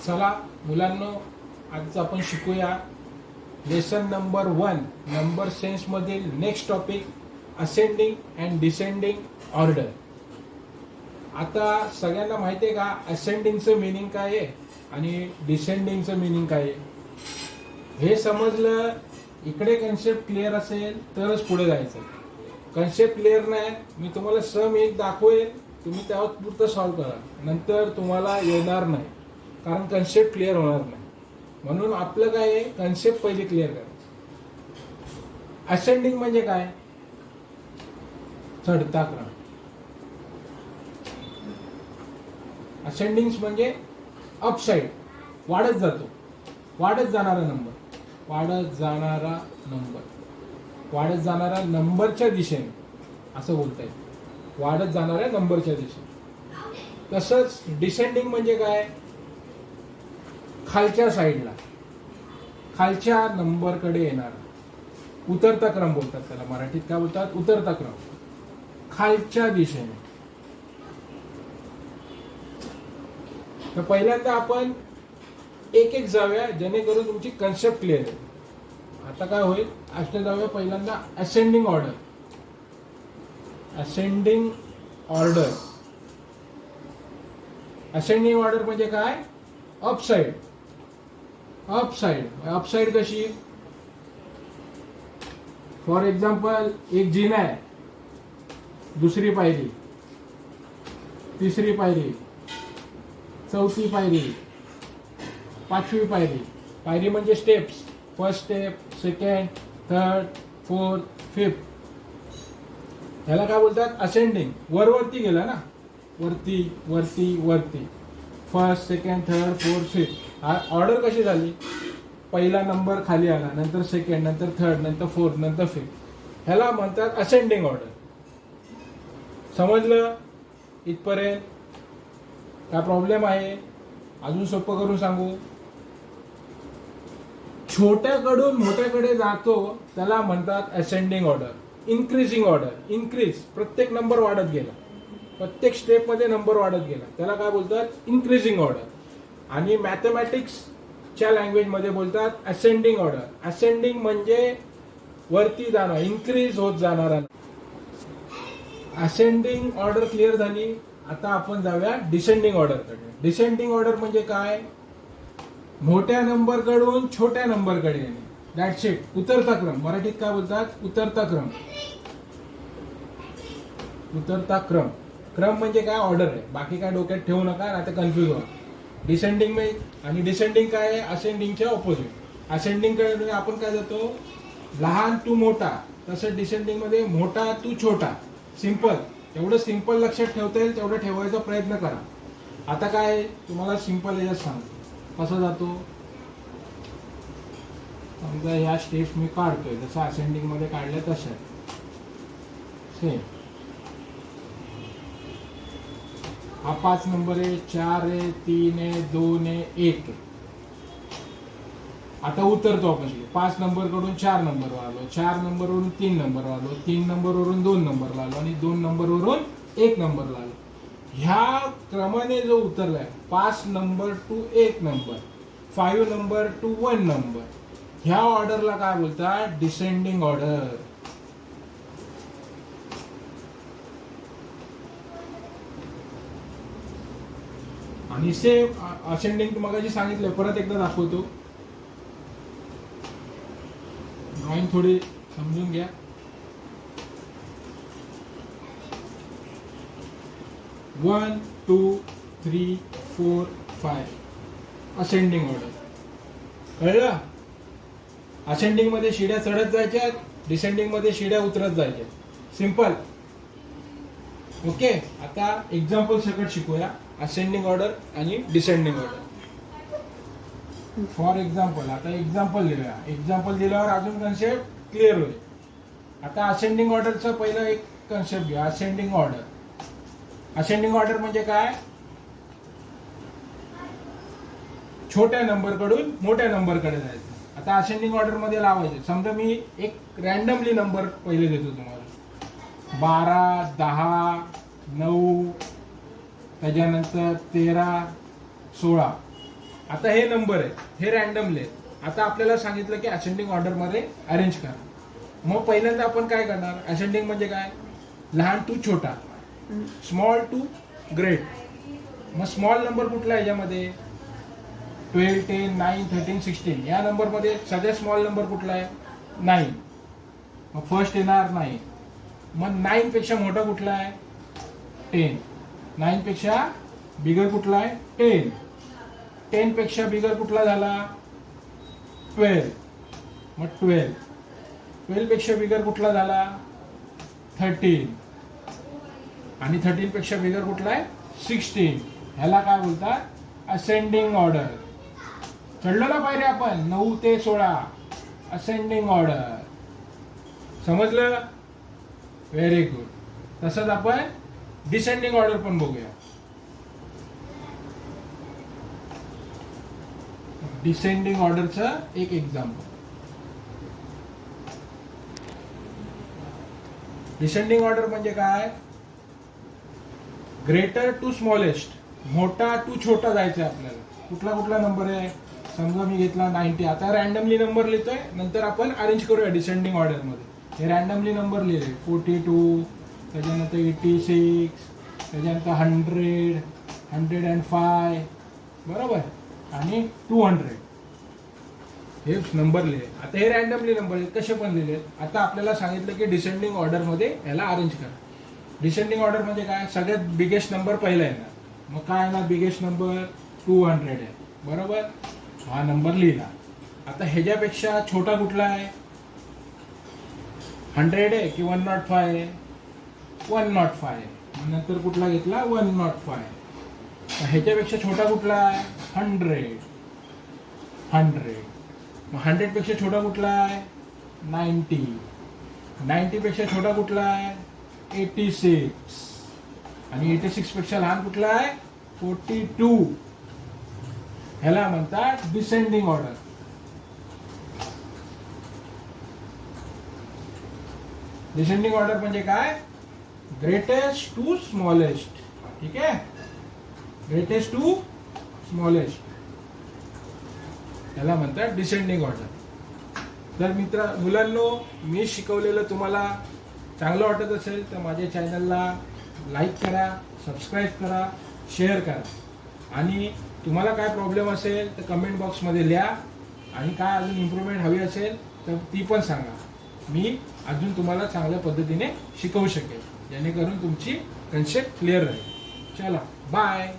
चला मुलांनो, आज आपण शिकूया लेसन नंबर 1 नंबर सेन्स मधील next topic ascending and descending order. आता सगळ्यांना माहिती आहे का असेंडिंगचं मिनिंग काय आहे आणि डिसेंडिंगचं मिनिंग काय आहे. हे समजलं, इकडे कन्सेप्ट क्लिअर असेल तरच पुढे जायचं. कन्सेप्ट क्लिअर नाही, मी तुम्हाला सम एक दाखवेल, तुम्ही त्यावर पुरतं सॉल्व्ह करा, नंतर तुम्हाला येणार नाही, कारण कन्सेप्ट क्लिअर होणार नाही. म्हणून आपलं काय आहे, कन्सेप्ट पहिले क्लिअर करा. असेंडिंग म्हणजे काय? चढता क्रम. असेंडिंग म्हणजे अपसाइड, वाढत जातो, वाढत जाणारा नंबर, वाढत जाणारा नंबर, वाढत जाणाऱ्या नंबरच्या दिशेने असं बोलता येईल, वाढत जाणाऱ्या नंबरच्या दिशेने. तसंच डिसेंडिंग म्हणजे काय? खालच्या साईडला, खालच्या नंबरकडे येणारा, उतरता क्रम बोलतात त्याला, मराठीत काय बोलतात? उतरता क्रम, खालच्या दिशेने. तर पहिल्यांदा आपण एक एक जाऊया, जेणेकरून तुमची कन्सेप्ट क्लिअर आहे. आता काय होईल, असं जाऊया पहिल्यांदा ascending order. Ascending order, ascending order म्हणजे काय? अपसाइड. अपसाइड, अपसाइड कशी? फॉर एक्झाम्पल, एक जिना आहे, दुसरी पायरी, तिसरी पायरी, चौथी पायरी, पाचवी पायरी. पायरी म्हणजे steps, first step, second, third, fourth, fifth. ह्याला काय बोलतात? असेंडिंग. वरती गेला ना, वरती वरती वरती, first, second, third, fourth, fifth. Order कशी झाली? पहिला नंबर खाली आला, नंतर सेकंड, नंतर थर्ड, नंतर फोर्थ, नंतर फिफ्थ. ह्याला म्हणतात असेंडिंग ऑर्डर. समजलं इथपर्यंत? काय प्रॉब्लेम आहे? अजून सोपं करून सांगू. छोट्याकडून मोठ्याकडे जातो त्याला म्हणतात ascending order. Increasing order, increase, प्रत्येक नंबर वाढत गेला, प्रत्येक स्टेप मध्ये नंबर वाढत गेला, त्याला काय बोलतात? Increasing order. आणि मॅथमॅटिक्सच्या लँग्वेज मध्ये बोलतात असेंडिंग ऑर्डर. असेंडिंग म्हणजे वरती जाणार, इन्क्रीज होत जाणारा. असेंडिंग ऑर्डर क्लिअर झाली. आता आपण जाऊया डिसेंडिंग ऑर्डर कडे. डिसेंडिंग ऑर्डर म्हणजे काय? मोठ्या नंबर कडून छोट्या नंबर कडे येणे. That's it. उतरता क्रम, मराठीत काय बोलतात? उतरता क्रम. उतरता क्रम. क्रम म्हणजे काय? ऑर्डर आहे. बाकी काय डोक्यात ठेवू नका, आता कन्फ्युज व्हा. डिसेंडिंग आणि डिसेंडिंग काय आहे? असेंडिंगच्या ऑपोजिट. असेंडिंग कडे आपण काय जातो? लहान टू मोठा. तसं डिसेंडिंग मध्ये मोठा टू छोटा. सिंपल. जेवढं सिंपल लक्षात ठेवता येईल तेवढं ठेवायचा प्रयत्न करा. आता काय तुम्हाला सिंपल याच्यात सांगतो कसा जातो. समजा ह्या स्टेप्स मी काढतोय, जसं असेंडिंग मध्ये काढल्या तशा सेम. हा 5 नंबर आहे, 4 आहे, 3 आहे, 2 आहे, 1 आहे. आता उतरतो आपण. 5 नंबर कडून 4 नंबर आलो, 4 नंबर वरून 3 नंबर आलो, 3 नंबर वरून 2 नंबर आलो आणि 2 नंबर वरून 1 नंबर आलो. ह्या क्रमाने जो उतरलाय, 5 number two 1 number, 5 number two 1 number, ह्या ऑर्डरला काय बोलतात? Descending order. आणि सेम असेंडिंग तुम्हाला जे सांगितलंय परत एकदा दाखवतो. ड्रॉइंग थोडी समजून घ्या. One, 2, 3, 4, 5 ascending order. कळलं? असेंडिंग मध्ये शिड्या चढत जायच्या, डिसेंडिंग मध्ये शिड्या उतरत जायच्या. सिंपल. ओके. आता एक्झाम्पल सकट शिकूया असेंडिंग ऑर्डर आणि डिसेंडिंग ऑर्डर. फॉर एक्झाम्पल, आता एक्झाम्पल दिलं, एक्झाम्पल दिल्यावर अजून कन्सेप्ट क्लिअर होईल. आता असेंडिंग ऑर्डरचं पहिलं एक कन्सेप्ट घ्या. Ascending order. असेंडिंग ऑर्डर म्हणजे काय? छोट्या नंबर कडून मोठ्या नंबर कडे जायचं. आता असेंडिंग ऑर्डर मध्ये लावायचे. समजा मी एक रॅन्डमली नंबर पहिले देतो तुम्हाला, 12, 10, 9, त्याच्यानंतर 13, 16. आता हे नंबर आहेत, हे रॅन्डमले आहेत. आता आपल्याला सांगितलं की असेंडिंग ऑर्डरमध्ये अरेंज करा. मग पहिल्यांदा आपण काय करणार? असेंडिंग म्हणजे काय? लहान टू छोटा, स्मॉल टू ग्रेट. मग स्मॉल नंबर कुठला आहे याच्यामध्ये? 12, 10, 9, 13, 16. या नंबरमध्ये सगळ्यात स्मॉल नंबर कुठला आहे? 9. मग फर्स्ट येणार 9. मग 9 पेक्षा मोठा कुठला आहे? 10. 9 पेक्षा बिगर कुठला आहे? 10. 10 पेक्षा बिगर कुठला झाला? 12. मग 12. 12 पेक्षा बिगर कुठला झाला? 13. आणि 13 पेक्षा बिगर कुठला आहे? 16. ह्याला काय बोलतात? Ascending order. चढलो ना पाहिजे आपण 9 ते 16. Ascending order. समजलं? Very good. तसंच आपण डिसेंडिंग ऑर्डर पण बघूया. डिसेंडिंग ऑर्डरचं एक एक्झाम्पल. डिसेंडिंग ऑर्डर म्हणजे काय? ग्रेटर टू स्मॉलेस्ट, मोठा टू छोटा जायचं आहे आपल्याला. कुठला कुठला नंबर आहे? समजा मी घेतला 90. आता रॅन्डमली नंबर लिहितोय, नंतर आपण अरेंज करूया डिसेंडिंग ऑर्डरमध्ये. हे रॅन्डमली नंबर लिहिले 42, त्याच्यानंतर 86, त्याच्यानंतर 100, 105, बरोबर, आणि 200. हे नंबर लिहिले. आता हे रॅन्डमली नंबर आहेत, कसे पण लिहिले. आता आपल्याला सांगितलं की डिसेंडिंग ऑर्डरमध्ये याला अरेंज करा. डिसेंडिंग ऑर्डर म्हणजे काय? सगळ्यात बिगेस्ट नंबर पहिला येणार. मग काय येणार? बिगेस्ट नंबर 200 आहे, बरोबर. हा नंबर लिहिला. आता ह्याच्यापेक्षा छोटा कुठला आहे? 100 आहे की 105 आहे? 105 आहे. नंतर कुठला घेतला? 105. ह्याच्यापेक्षा छोटा कुठला आहे? 100. 100. मग 100 पेक्षा छोटा कुठला आहे? 90. 90 पेक्षा छोटा कुठला आहे? 86. आणि 86 पेक्षा लहान कुठला आहे? 42. ह्याला म्हणतात डिसेंडिंग ऑर्डर. डिसेंडिंग ऑर्डर म्हणजे काय? Greatest to smallest. ठीक आहे, ग्रेटेस्ट टू स्मॉलेस्ट, त्याला म्हणतात डिसेंडिंग ऑर्डर. तर मुलांनो, मी शिकवलेलं तुम्हाला चांगलं वाटत असेल तर माझ्या चॅनलला लाईक करा, सबस्क्राईब करा, शेअर करा. आणि तुम्हाला काय प्रॉब्लेम असेल तर कमेंट बॉक्समध्ये लिहा. आणि काय अजून इम्प्रूव्हमेंट हवी असेल तर ती पण सांगा. मी अजून तुम्हाला चांगल्या पद्धतीने शिकवू शकेल, जेणेकरून तुमची कन्सेप्ट क्लिअर राहील. चला, बाय.